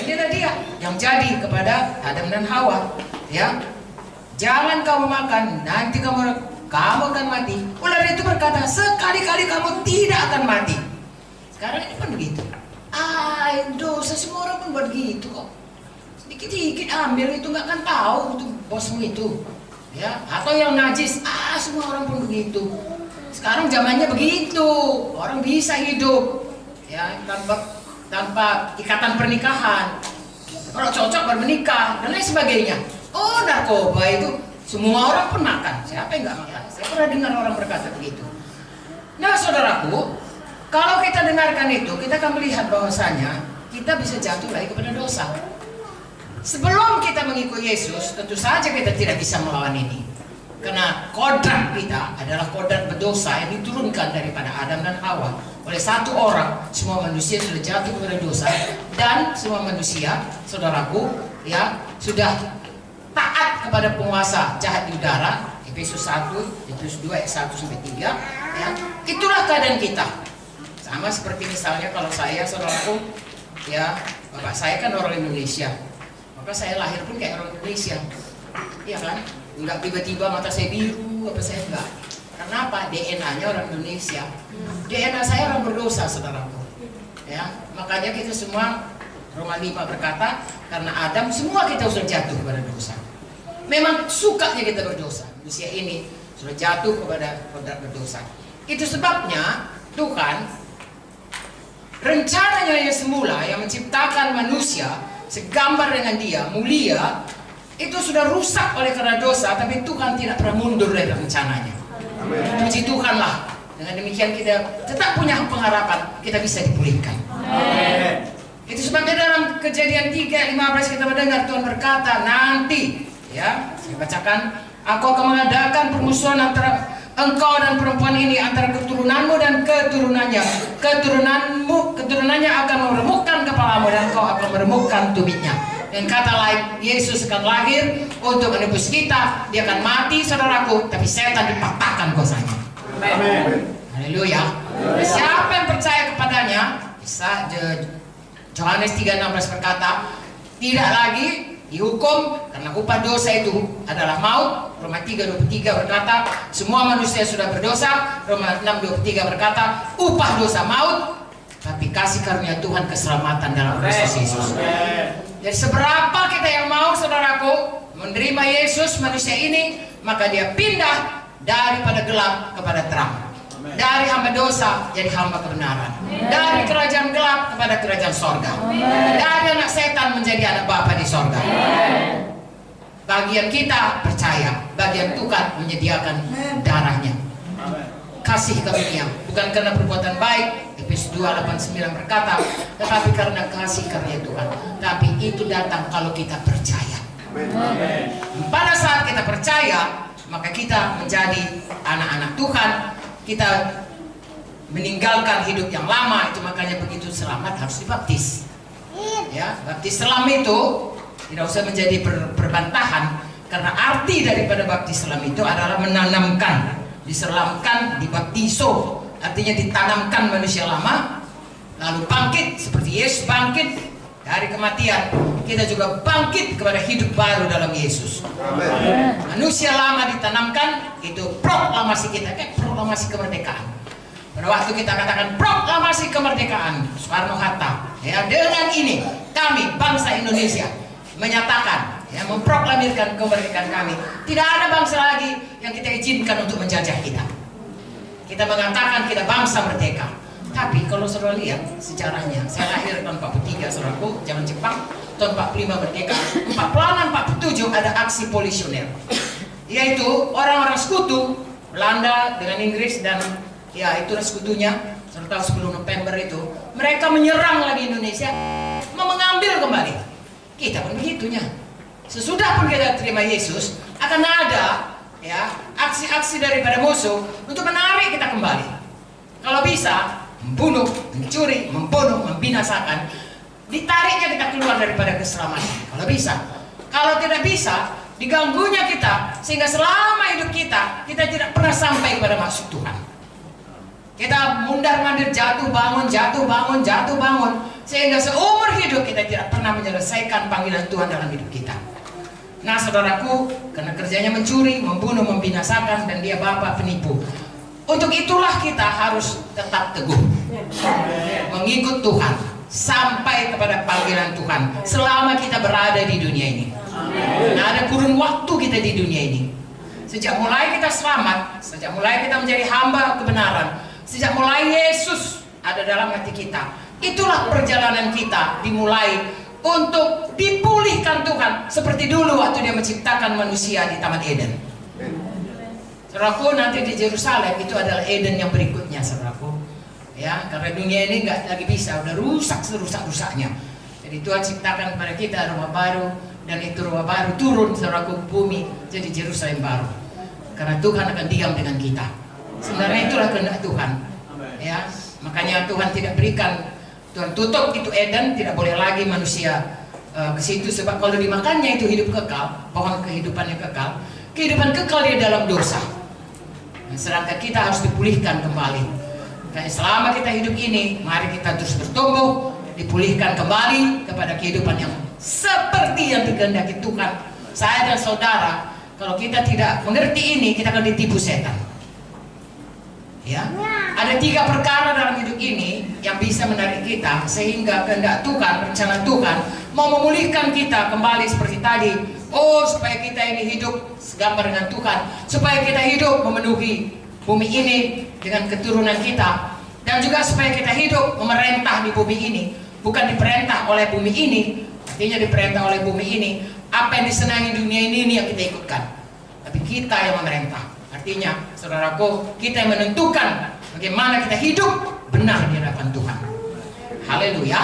inilah dia yang jadi kepada Adam dan Hawa. Ya, jangan kamu makan, nanti kamu akan mati. Ular itu berkata, sekali-kali kamu tidak akan mati. Sekarang ini pun begitu. Dosa semua orang pun buat gitu kok. Sedikit-sedikit ambil itu nggak akan tahu itu bosmu itu. Ya, atau yang najis, semua orang pun begitu. Sekarang zamannya begitu, orang bisa hidup ya tanpa ikatan pernikahan. Kalau cocok baru menikah dan lain sebagainya. Narkoba itu semua orang pun makan. Siapa yang nggak makan? Saya pernah dengar orang berkata begitu. Nah, saudaraku, kalau kita dengarkan itu, kita akan melihat bahwasanya kita bisa jatuh lagi kepada dosa. Sebelum kita mengikuti Yesus, tentu saja kita tidak bisa melawan ini. Karena kodrat kita adalah kodrat berdosa yang diturunkan daripada Adam dan Hawa. Oleh satu orang, semua manusia sudah jatuh kepada dosa. Dan semua manusia, saudaraku, ya sudah taat kepada penguasa jahat di udara. Efesus 1, Efesus 2 ayat 1 sampai 3. Ya, itulah keadaan kita. Sama seperti misalnya kalau saya, saudaraku, ya bapak saya kan orang Indonesia. Maka saya lahir pun kayak orang Indonesia, iya kan? Enggak tiba-tiba mata saya biru, apa saya enggak. Karena apa? DNA-nya orang Indonesia. DNA saya orang berdosa, saudaraku. Ya, makanya kita semua, Roma 5 berkata, karena Adam semua kita sudah jatuh kepada dosa. Memang sukanya kita berdosa. Manusia ini sudah jatuh kepada kodrat berdosa. Itu sebabnya Tuhan rencananya yang semula yang menciptakan manusia segambar dengan dia, mulia, itu sudah rusak oleh karena dosa, tapi Tuhan tidak pernah mundur dari rencananya. Puji Tuhanlah. Dengan demikian kita tetap punya pengharapan kita bisa dipulihkan. Amen. Itu sebabnya dalam Kejadian 3:15 kita mendengar Tuhan berkata, nanti ya, saya bacakan, aku akan mengadakan permusuhan antara engkau dan perempuan ini, antara keturunanmu dan keturunannya. Keturunannya akan meremukkan kepalamu dan engkau akan meremukkan tumitnya. Dan kata lain, Yesus akan lahir untuk menebus kita. Dia akan mati, saudaraku, tapi setan dipatahkan kuasanya. Amin. Haleluya. Siapa yang percaya kepadanya, bisa Yohanes 3:16 berkata, tidak lagi dihukum karena upah dosa itu adalah maut. Roma 3:23 berkata, semua manusia sudah berdosa. Roma 6:23 berkata, upah dosa maut, tapi kasih karunia Tuhan keselamatan dalam Kristus Yesus. Jadi seberapa kita yang mau, saudaraku, menerima Yesus manusia ini, maka dia pindah daripada gelap kepada terang. Dari hamba dosa jadi hamba kebenaran. Dari kerajaan gelap kepada kerajaan sorga. Dari anak setan menjadi anak Bapa di sorga. Bagian kita percaya, bagian Tuhan menyediakan darahnya. Kasih karunia, bukan karena perbuatan baik, Efesus 2:8-9 berkata, tetapi karena kasih karunia Tuhan. Tapi itu datang kalau kita percaya. Pada saat kita percaya, maka kita menjadi anak-anak Tuhan. Kita meninggalkan hidup yang lama. Itu makanya begitu selamat harus dibaptis. Ya, baptis selam itu tidak usah menjadi perbantahan, karena arti daripada baptis selam itu adalah menanamkan, diselamkan, dibaptiso, artinya ditanamkan manusia lama, lalu bangkit seperti Yesus bangkit dari kematian. Kita juga bangkit kepada hidup baru dalam Yesus. Amen. Manusia lama ditanamkan, itu proklamasi kita, kayak proklamasi kemerdekaan. Pada waktu kita katakan proklamasi kemerdekaan, Soekarno-Hatta, ya, dengan ini kami bangsa Indonesia menyatakan, ya, memproklamirkan kemerdekaan kami. Tidak ada bangsa lagi yang kita izinkan untuk menjajah kita. Kita mengatakan kita bangsa merdeka. Tapi kalau saudara lihat sejarahnya, saya lahir tahun 43, saudaraku, zaman Jepang, tahun 45 merdeka. 46-47 ada aksi polisioner, yaitu orang-orang sekutu Belanda dengan Inggris dan ya itulah sekutunya. Serta 10 November itu mereka menyerang lagi Indonesia, mau mengambil kembali. Kita pun begitunya. Sesudah pun kita terima Yesus, akan ada ya aksi-aksi daripada musuh untuk menarik kita kembali. Kalau bisa membunuh, mencuri, membunuh, membinasakan, ditariknya kita keluar daripada keselamatan. Kalau bisa. Kalau tidak bisa, diganggunya kita sehingga selama hidup kita tidak pernah sampai kepada maksud Tuhan. Kita mundar-mandir, jatuh bangun, jatuh bangun, jatuh bangun, Sehingga seumur hidup kita tidak pernah menyelesaikan panggilan Tuhan dalam hidup kita. Nah saudaraku, karena kerjanya mencuri, membunuh, membinasakan, dan dia bapa penipu. Untuk itulah kita harus tetap teguh mengikut Tuhan sampai kepada panggilan Tuhan selama kita berada di dunia ini. Nah, ada kurun waktu kita di dunia ini. Sejak mulai kita selamat, sejak mulai kita menjadi hamba kebenaran, sejak mulai Yesus ada dalam hati kita, itulah perjalanan kita dimulai untuk dipulihkan Tuhan seperti dulu waktu dia menciptakan manusia di Taman Eden. Saudaraku, nanti di Yerusalem itu adalah Eden yang berikutnya, saudaraku. Ya, karena dunia ini nggak lagi bisa, udah rusak serusak-rusaknya. Jadi Tuhan ciptakan kepada kita rumah baru, dan itu rumah baru turun, saudaraku, bumi jadi Yerusalem baru. Karena Tuhan akan diam dengan kita. Sebenarnya itulah kehendak Tuhan. Ya, makanya Tuhan tidak berikan, Tuhan tutup itu Eden, tidak boleh lagi manusia ke situ, sebab kalau dimakannya itu hidup kekal, pohon kehidupan yang kekal. Kehidupan kekal dia dalam dosa. Nah, sedangkan kita harus dipulihkan kembali. Dan selama kita hidup ini, mari kita terus bertumbuh, dipulihkan kembali kepada kehidupan yang seperti yang dikehendaki Tuhan. Saya dan saudara, kalau kita tidak mengerti ini, kita akan ditipu setan. Ya, ada 3 perkara dalam hidup ini yang bisa menarik kita sehingga kehendak Tuhan, rencana Tuhan mau memulihkan kita kembali seperti tadi. Oh, supaya kita ini hidup segambar dengan Tuhan, supaya kita hidup memenuhi bumi ini dengan keturunan kita, dan juga supaya kita hidup memerintah di bumi ini, bukan diperintah oleh bumi ini, artinya diperintah oleh bumi ini. Apa yang disenangi dunia ini yang kita ikutkan, tapi kita yang memerintah. Artinya, saudaraku, kita yang menentukan bagaimana kita hidup benar di hadapan Tuhan. Haleluya.